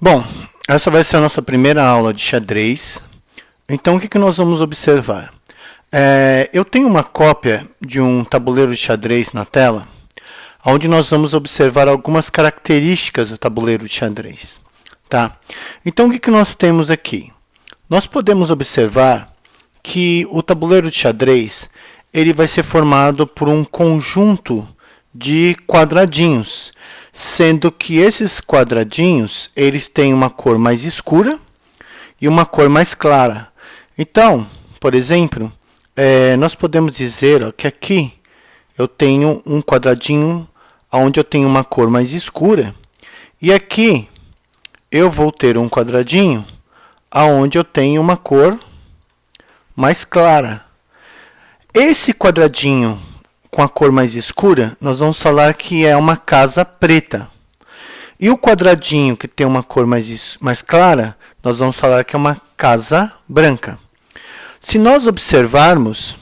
Bom, essa vai ser a nossa primeira aula de xadrez. Então, o que nós vamos observar? Eu tenho uma cópia de um tabuleiro de xadrez na tela, onde nós vamos observar algumas características do tabuleiro de xadrez. Tá? Então, o que nós temos aqui? Nós podemos observar que o tabuleiro de xadrez ele vai ser formado por um conjunto de quadradinhos, sendo que esses quadradinhos eles têm uma cor mais escura e uma cor mais clara. Então, por exemplo, nós podemos dizer que aqui eu tenho um quadradinho onde eu tenho uma cor mais escura e aqui eu vou ter um quadradinho onde eu tenho uma cor mais clara. Esse quadradinho com a cor mais escura, nós vamos falar que é uma casa preta. E o quadradinho que tem uma cor mais clara, nós vamos falar que é uma casa branca. Se nós observarmos,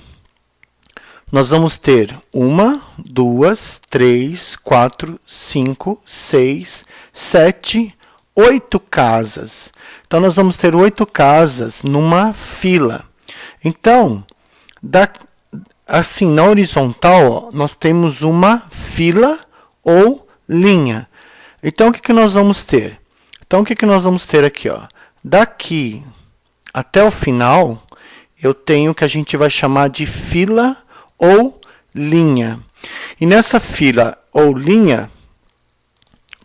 nós vamos ter 1, 2, 3, 4, 5, 6, 7, 8 casas. Então, nós vamos ter 8 casas numa fila. Então, assim, na horizontal, nós temos uma fila ou linha. Então, o que nós vamos ter? Então, o que nós vamos ter aqui? Daqui até o final, eu tenho o que a gente vai chamar de fila ou linha. E nessa fila ou linha,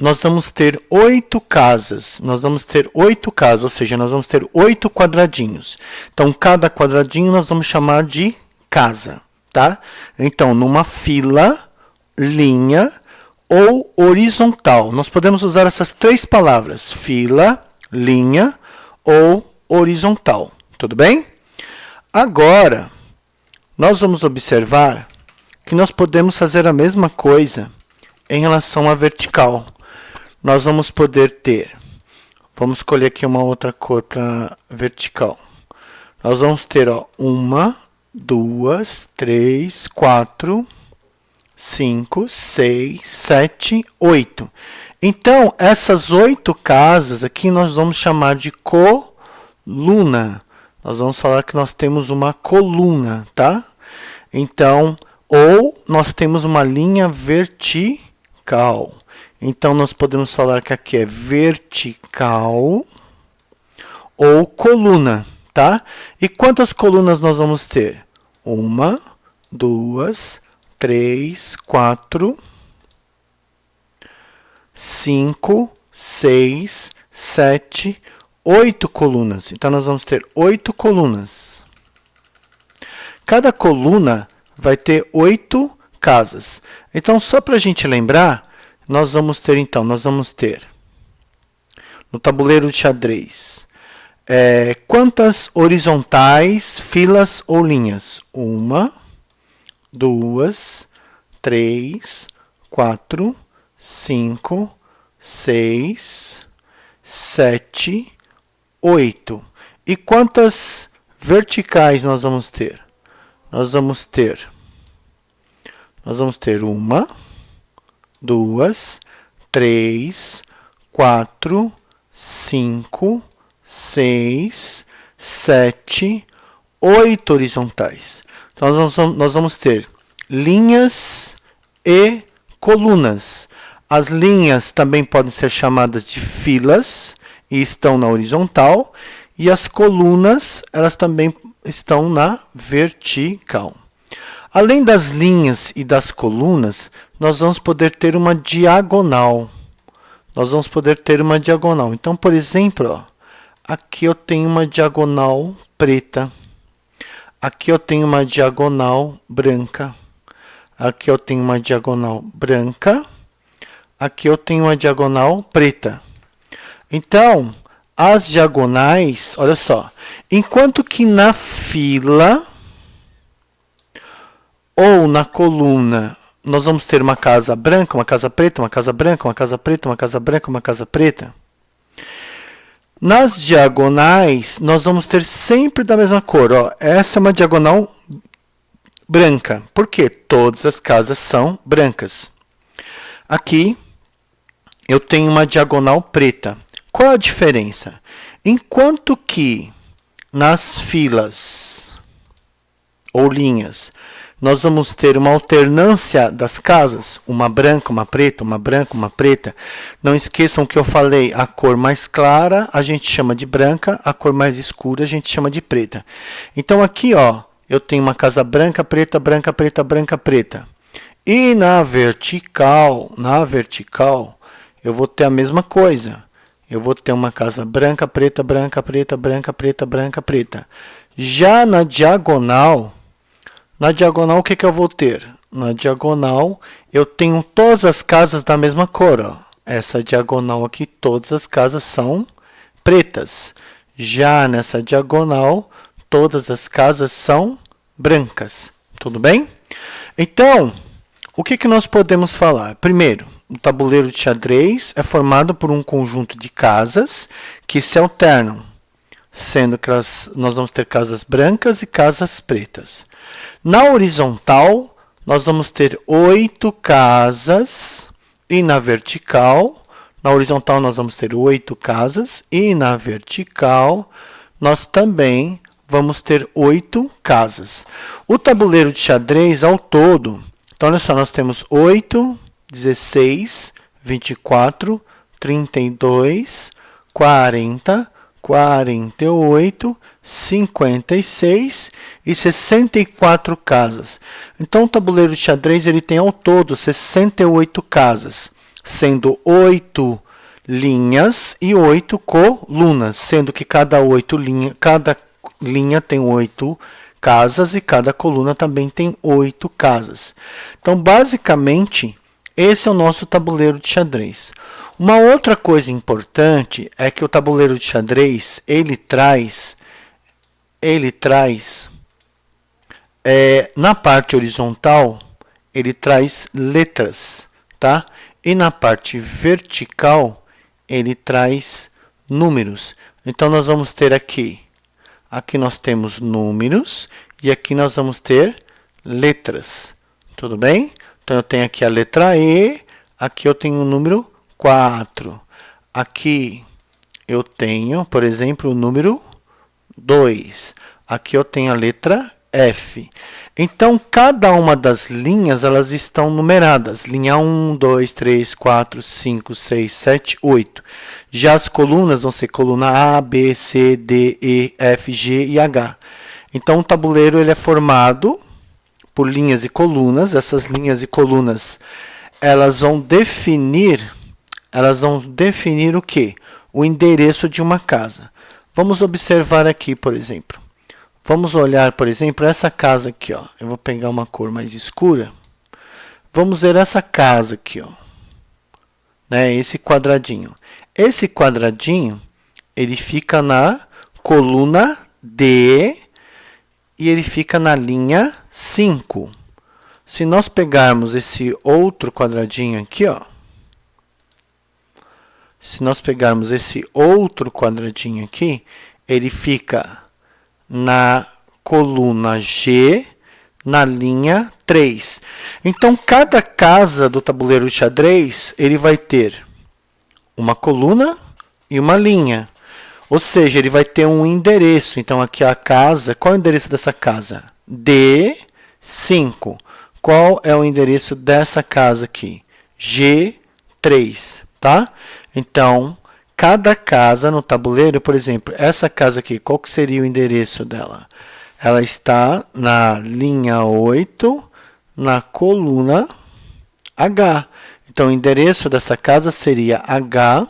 nós vamos ter 8 casas. Nós vamos ter 8 casas, ou seja, nós vamos ter 8 quadradinhos. Então, cada quadradinho nós vamos chamar de casa. Tá? Então, numa fila, linha ou horizontal. Nós podemos usar essas três palavras, fila, linha ou horizontal. Tudo bem? Agora, nós vamos observar que nós podemos fazer a mesma coisa em relação à vertical. Nós vamos poder ter, vamos escolher aqui uma outra cor para vertical. Nós vamos ter 1, 2, 3, 4, 5, 6, 7, 8. Então, essas 8 casas aqui nós vamos chamar de coluna. Nós vamos falar que nós temos uma coluna, tá? Então, ou nós temos uma linha vertical. Então, nós podemos falar que aqui é vertical ou coluna, tá? E quantas colunas nós vamos ter? 1, 2, 3, 4, 5, 6, 7, 8 colunas. Então, nós vamos ter 8 colunas. Cada coluna vai ter 8 casas. Então, só para a gente lembrar, nós vamos ter no tabuleiro de xadrez, quantas horizontais, filas ou linhas? 1, 2, 3, 4, 5, 6, 7, 8. E quantas verticais nós vamos ter? Nós vamos ter 1, 2, 3, 4, 5, 6, 7, 8 horizontais. Então, nós vamos ter linhas e colunas. As linhas também podem ser chamadas de filas e estão na horizontal. E as colunas, elas também estão na vertical. Além das linhas e das colunas, nós vamos poder ter uma diagonal. Então, por exemplo, aqui eu tenho uma diagonal preta. Aqui eu tenho uma diagonal branca. Aqui eu tenho uma diagonal branca. Aqui eu tenho uma diagonal preta. Então, as diagonais, olha só, enquanto que na fila ou na coluna nós vamos ter uma casa branca, uma casa preta, uma casa branca, uma casa preta, uma casa branca, uma casa preta. Nas diagonais, nós vamos ter sempre da mesma cor. Essa é uma diagonal branca. Por quê? Todas as casas são brancas. Aqui, eu tenho uma diagonal preta. Qual a diferença? Enquanto que nas filas ou linhas, nós vamos ter uma alternância das casas, uma branca, uma preta, uma branca, uma preta. Não esqueçam que eu falei, a cor mais clara a gente chama de branca, a cor mais escura a gente chama de preta. Então aqui, ó, eu tenho uma casa branca, preta, branca, preta, branca, preta. E na vertical, eu vou ter a mesma coisa. Eu vou ter uma casa branca, preta, branca, preta, branca, preta, branca, preta. Já na diagonal, o que que eu vou ter? Na diagonal, eu tenho todas as casas da mesma cor. Ó. Essa diagonal aqui, todas as casas são pretas. Já nessa diagonal, todas as casas são brancas. Tudo bem? Então, o que que nós podemos falar? Primeiro, o tabuleiro de xadrez é formado por um conjunto de casas que se alternam, sendo que nós vamos ter casas brancas e casas pretas. Na horizontal, nós vamos ter 8 casas e na vertical, nós vamos ter 8 casas e na vertical, nós também vamos ter 8 casas. O tabuleiro de xadrez ao todo, então olha só, nós temos 8, 16, 24, 32, 40, 48, 56 e 64 casas. Então, o tabuleiro de xadrez ele tem ao todo 68 casas, sendo 8 linhas e 8 colunas, sendo que cada linha tem 8 casas e cada coluna também tem 8 casas. Então, basicamente, esse é o nosso tabuleiro de xadrez. Uma outra coisa importante é que o tabuleiro de xadrez, ele traz na parte horizontal, ele traz letras, tá? E na parte vertical, ele traz números. Então, nós vamos ter aqui nós temos números e aqui nós vamos ter letras, tudo bem? Então, eu tenho aqui a letra E, aqui eu tenho o número 4. Aqui eu tenho, por exemplo, o número 2. Aqui eu tenho a letra F. Então, cada uma das linhas, elas estão numeradas. Linha 1, 2, 3, 4, 5, 6, 7, 8. Já as colunas vão ser coluna A, B, C, D, E, F, G e H. Então, o tabuleiro ele é formado por linhas e colunas. Essas linhas e colunas, elas vão definir o quê? O endereço de uma casa. Vamos observar aqui, por exemplo. Vamos olhar, por exemplo, essa casa aqui, ó. Eu vou pegar uma cor mais escura. Vamos ver essa casa aqui, ó. Né? Esse quadradinho. Esse quadradinho, ele fica na coluna D e ele fica na linha 5. Se nós pegarmos esse outro quadradinho aqui, ó. Se nós pegarmos esse outro quadradinho aqui, ele fica na coluna G, na linha 3. Então, cada casa do tabuleiro de xadrez, ele vai ter uma coluna e uma linha. Ou seja, ele vai ter um endereço. Então, aqui a casa, qual é o endereço dessa casa? D5. Qual é o endereço dessa casa aqui? G3, tá? Então, cada casa no tabuleiro, por exemplo, essa casa aqui, qual que seria o endereço dela? Ela está na linha 8, na coluna H. Então, o endereço dessa casa seria H.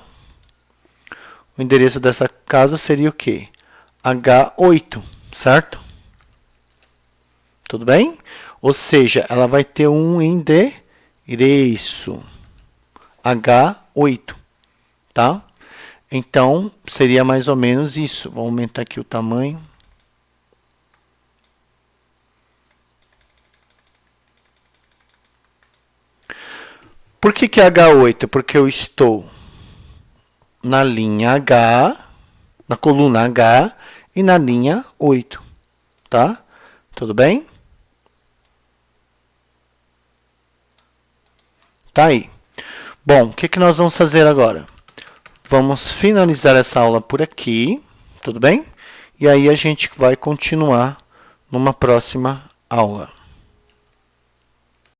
O endereço dessa casa seria o quê? H8, certo? Tudo bem? Ou seja, ela vai ter um endereço H8, tá? Então, seria mais ou menos isso. Vou aumentar aqui o tamanho. Por que que é H8? Porque eu estou na linha H, na coluna H e na linha 8, tá? Tudo bem? Tá aí. Bom, o que que nós vamos fazer agora? vamos finalizar essa aula por aqui, tudo bem? E aí a gente vai continuar numa próxima aula.